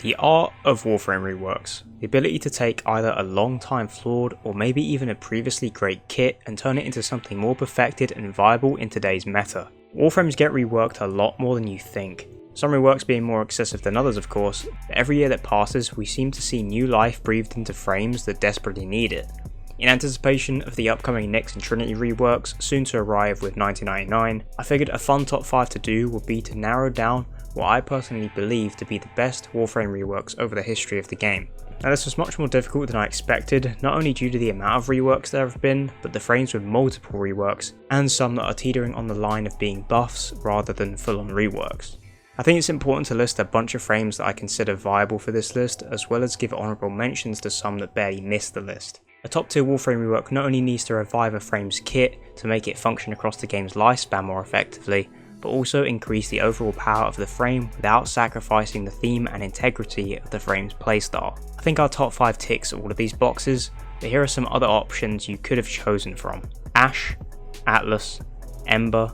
The art of Warframe reworks, the ability to take either a long time flawed or maybe even a previously great kit and turn it into something more perfected and viable in today's meta. Warframes get reworked a lot more than you think. Some reworks being more excessive than others of course, but every year that passes we seem to see new life breathed into frames that desperately need it. In anticipation of the upcoming Nyx and Trinity reworks, soon to arrive with 1999, I figured a fun top 5 to do would be to narrow down what I personally believe to be the best Warframe reworks over the history of the game. Now this was much more difficult than I expected, not only due to the amount of reworks there have been, but the frames with multiple reworks, and some that are teetering on the line of being buffs rather than full on reworks. I think it's important to list a bunch of frames that I consider viable for this list, as well as give honourable mentions to some that barely missed the list. A top tier Warframe rework not only needs to revive a frame's kit to make it function across the game's lifespan more effectively, but also increase the overall power of the frame without sacrificing the theme and integrity of the frame's playstyle. I think our top 5 ticks all of these boxes, but here are some other options you could have chosen from. Ash, Atlas, Ember,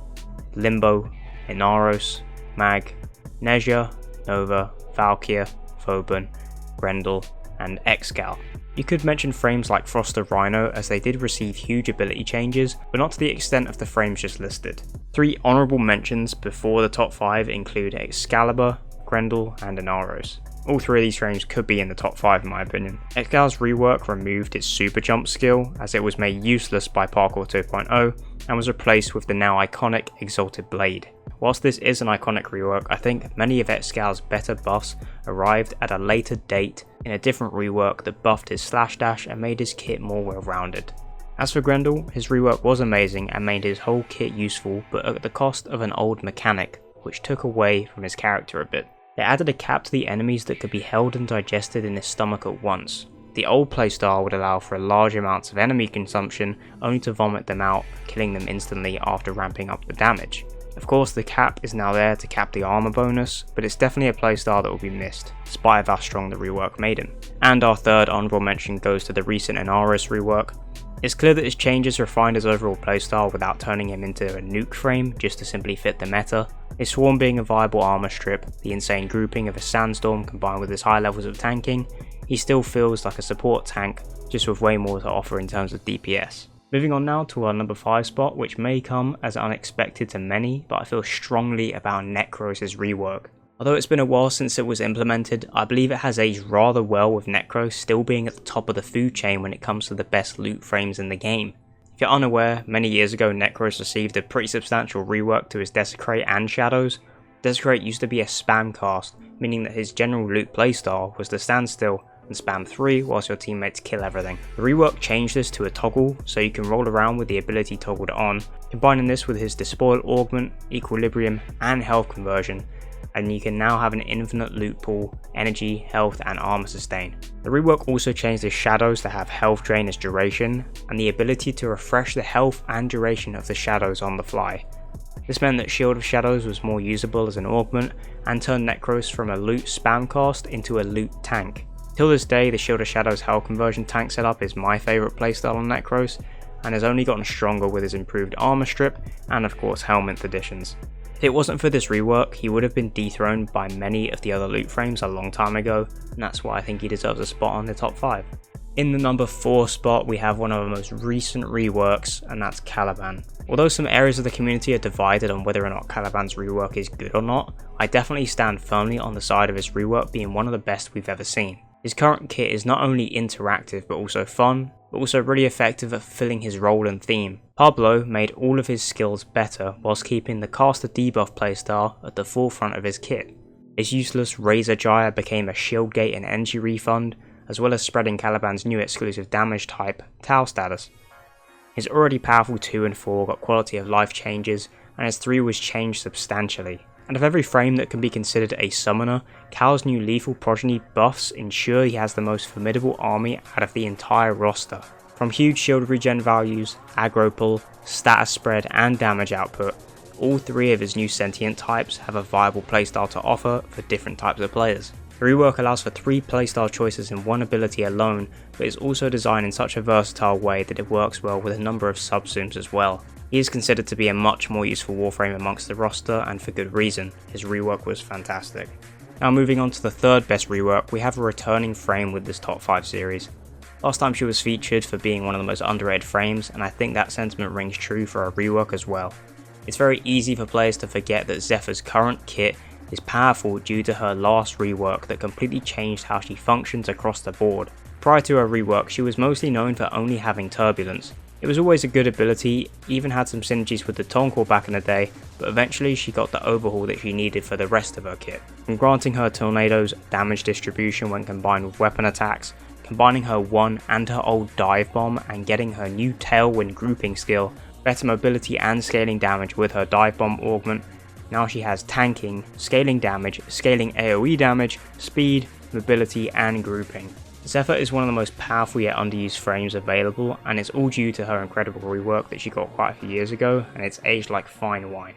Limbo, Inaros, Mag, Nezha, Nova, Valkyr, Vauban, Grendel, and Excal. You could mention frames like Froster Rhino as they did receive huge ability changes, but not to the extent of the frames just listed. 3 honourable mentions before the top 5 include Excalibur, Grendel, and Inaros. All 3 of these frames could be in the top 5 in my opinion. Excal's rework removed its super jump skill as it was made useless by Parkour 2.0 and was replaced with the now iconic Exalted Blade. Whilst this is an iconic rework, I think many of Excal's better buffs arrived at a later date in a different rework that buffed his slash dash and made his kit more well rounded. As for Grendel, his rework was amazing and made his whole kit useful, but at the cost of an old mechanic, which took away from his character a bit. It added a cap to the enemies that could be held and digested in his stomach at once. The old playstyle would allow for large amounts of enemy consumption only to vomit them out, killing them instantly after ramping up the damage. Of course the cap is now there to cap the armor bonus, but it's definitely a playstyle that will be missed, despite how strong the rework made him. And our third honourable mention goes to the recent Inaros rework. It's clear that his changes refined his overall playstyle without turning him into a nuke frame just to simply fit the meta. His Swarm being a viable armor strip, the insane grouping of a Sandstorm combined with his high levels of tanking, he still feels like a support tank, just with way more to offer in terms of DPS. Moving on now to our number 5 spot, which may come as unexpected to many, but I feel strongly about Necros' rework. Although it's been a while since it was implemented, I believe it has aged rather well, with Necros still being at the top of the food chain when it comes to the best loot frames in the game. If you're unaware, many years ago Necros received a pretty substantial rework to his Desecrate and Shadows. Desecrate used to be a spam cast, meaning that his general loot playstyle was to stand still and spam 3 whilst your teammates kill everything. The rework changed this to a toggle, so you can roll around with the ability toggled on, combining this with his Despoil Augment, Equilibrium and Health Conversion, and you can now have an infinite loot pool, energy, health and armor sustain. The rework also changed his shadows to have health drain as duration, and the ability to refresh the health and duration of the shadows on the fly. This meant that Shield of Shadows was more usable as an augment, and turned Necros from a loot spam cast into a loot tank. Till this day, the Shield of Shadows Hell Conversion tank setup is my favourite playstyle on Necros, and has only gotten stronger with his improved armor strip, and of course helmet additions. If it wasn't for this rework, he would have been dethroned by many of the other loot frames a long time ago, and that's why I think he deserves a spot on the top 5. In the number 4 spot, we have one of the most recent reworks, and that's Caliban. Although some areas of the community are divided on whether or not Caliban's rework is good or not, I definitely stand firmly on the side of his rework being one of the best we've ever seen. His current kit is not only interactive but also fun, but also really effective at fulfilling his role and theme. Pablo made all of his skills better whilst keeping the caster debuff playstyle at the forefront of his kit. His useless Razor Gyre became a shield gate and energy refund, as well as spreading Caliban's new exclusive damage type, Tau status. His already powerful 2 and 4 got quality of life changes, and his 3 was changed substantially. And of every frame that can be considered a summoner, Cal's new lethal progeny buffs ensure he has the most formidable army out of the entire roster. From huge shield regen values, aggro pull, status spread and damage output, all 3 of his new sentient types have a viable playstyle to offer for different types of players. The rework allows for 3 playstyle choices in one ability alone, but is also designed in such a versatile way that it works well with a number of subsumes as well. He is considered to be a much more useful Warframe amongst the roster, and for good reason. His rework was fantastic. Now moving on to the third best rework, we have a returning frame with this top 5 series. Last time she was featured for being one of the most underrated frames, and I think that sentiment rings true for a rework as well. It's very easy for players to forget that Zephyr's current kit is powerful due to her last rework that completely changed how she functions across the board. Prior to her rework, she was mostly known for only having turbulence. It was always a good ability, even had some synergies with the Toncore back in the day, but eventually she got the overhaul that she needed for the rest of her kit. From granting her tornadoes damage distribution when combined with weapon attacks, combining her 1 and her old dive bomb and getting her new tailwind grouping skill, better mobility and scaling damage with her dive bomb augment. Now she has tanking, scaling damage, scaling AoE damage, speed, mobility and grouping. Zephyr is one of the most powerful yet underused frames available, and it's all due to her incredible rework that she got quite a few years ago, and it's aged like fine wine.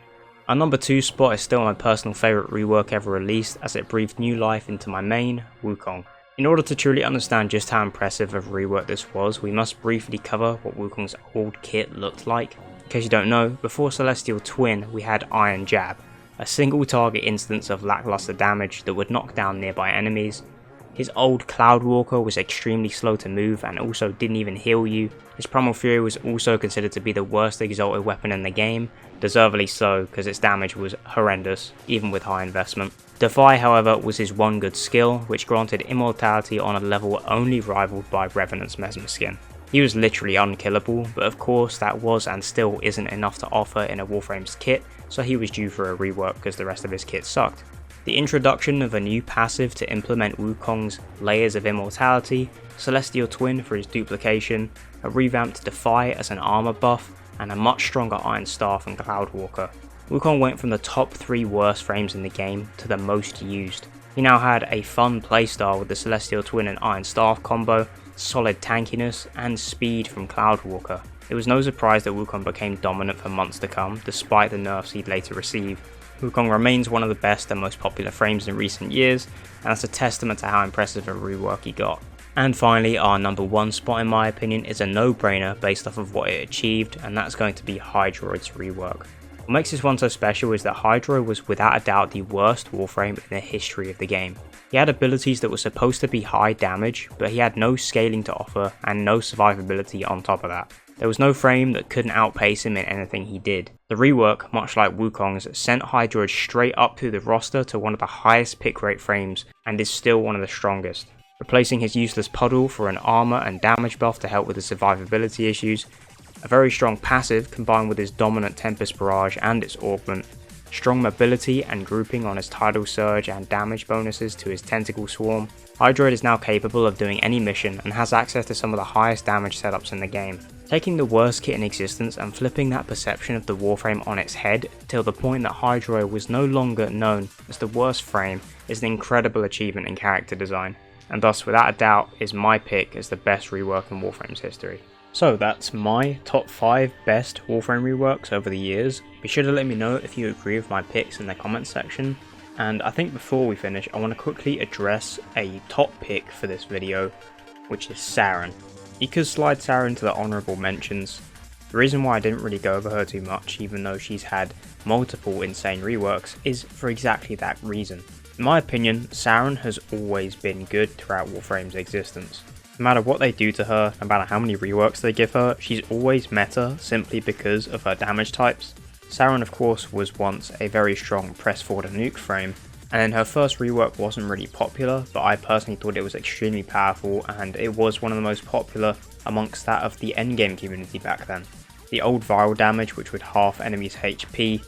Our number 2 spot is still my personal favourite rework ever released, as it breathed new life into my main, Wukong. In order to truly understand just how impressive of a rework this was, we must briefly cover what Wukong's old kit looked like. In case you don't know, before Celestial Twin we had Iron Jab, a single target instance of lackluster damage that would knock down nearby enemies. His old Cloud Walker was extremely slow to move and also didn't even heal you. His Primal Fury was also considered to be the worst exalted weapon in the game, deservedly so because its damage was horrendous, even with high investment. Defy, however, was his one good skill, which granted immortality on a level only rivaled by Revenant's Mesmer skin. He was literally unkillable, but of course that was and still isn't enough to offer in a Warframe's kit, so he was due for a rework because the rest of his kit sucked. The introduction of a new passive to implement Wukong's layers of immortality, Celestial Twin for his duplication, a revamped Defy as an armor buff, and a much stronger Iron Staff and Cloud Walker. Wukong went from the top 3 worst frames in the game to the most used. He now had a fun playstyle with the Celestial Twin and Iron Staff combo, solid tankiness, and speed from Cloud Walker. It was no surprise that Wukong became dominant for months to come, despite the nerfs he'd later receive. Wukong remains one of the best and most popular frames in recent years, and that's a testament to how impressive a rework he got. And finally, our number 1 spot in my opinion is a no-brainer based off of what it achieved, and that's going to be Hydroid's rework. What makes this one so special is that Hydroid was without a doubt the worst Warframe in the history of the game. He had abilities that were supposed to be high damage, but he had no scaling to offer and no survivability on top of that. There was no frame that couldn't outpace him in anything he did. The rework, much like Wukong's, sent Hydroid straight up through the roster to one of the highest pick rate frames and is still one of the strongest. Replacing his useless puddle for an armor and damage buff to help with the survivability issues, a very strong passive combined with his dominant Tempest Barrage and its augment, strong mobility and grouping on his Tidal Surge and damage bonuses to his Tentacle Swarm, Hydroid is now capable of doing any mission and has access to some of the highest damage setups in the game. Taking the worst kit in existence and flipping that perception of the Warframe on its head till the point that Hydroid was no longer known as the worst frame is an incredible achievement in character design, and thus without a doubt is my pick as the best rework in Warframe's history. So that's my top 5 best Warframe reworks over the years. Be sure to let me know if you agree with my picks in the comments section. And I think before we finish, I want to quickly address a top pick for this video, which is Saryn. You could slide Saryn to the honourable mentions. The reason why I didn't really go over her too much, even though she's had multiple insane reworks, is for exactly that reason. In my opinion, Saryn has always been good throughout Warframe's existence. No matter what they do to her, no matter how many reworks they give her, she's always meta simply because of her damage types. Saryn of course was once a very strong press forward and nuke frame, and then her first rework wasn't really popular, but I personally thought it was extremely powerful and it was one of the most popular amongst that of the endgame community back then. The old viral damage, which would half enemies' HP,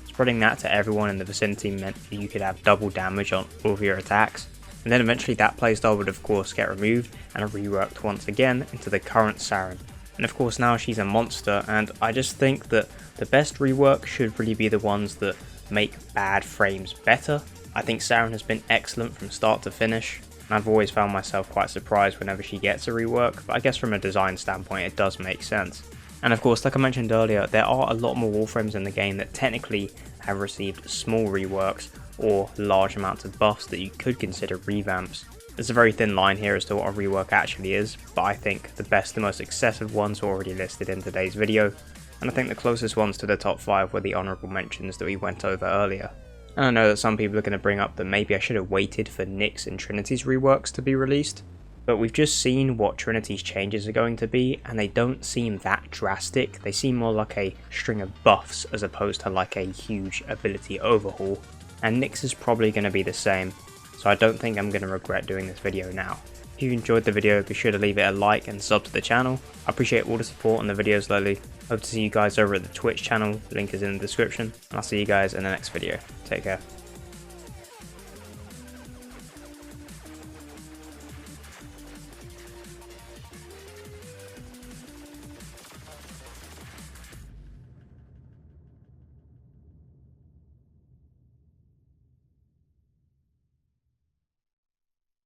spreading that to everyone in the vicinity meant that you could have double damage on all of your attacks. And then eventually that playstyle would of course get removed and reworked once again into the current Saryn. And of course now she's a monster, and I just think that the best rework should really be the ones that make bad frames better. I think Saryn has been excellent from start to finish, and I've always found myself quite surprised whenever she gets a rework, but I guess from a design standpoint it does make sense. And of course, like I mentioned earlier, there are a lot more Warframes in the game that technically have received small reworks or large amounts of buffs that you could consider revamps. There's a very thin line here as to what a rework actually is, but I think the best and most excessive ones were already listed in today's video, and I think the closest ones to the top 5 were the honourable mentions that we went over earlier. And I know that some people are going to bring up that maybe I should have waited for Nyx and Trinity's reworks to be released, but we've just seen what Trinity's changes are going to be, and they don't seem that drastic. They seem more like a string of buffs as opposed to like a huge ability overhaul, and Nyx is probably going to be the same, so I don't think I'm going to regret doing this video now. If you enjoyed the video, be sure to leave it a like and sub to the channel. I appreciate all the support on the videos lately. Hope to see you guys over at the Twitch channel, the link is in the description, and I'll see you guys in the next video. Take care.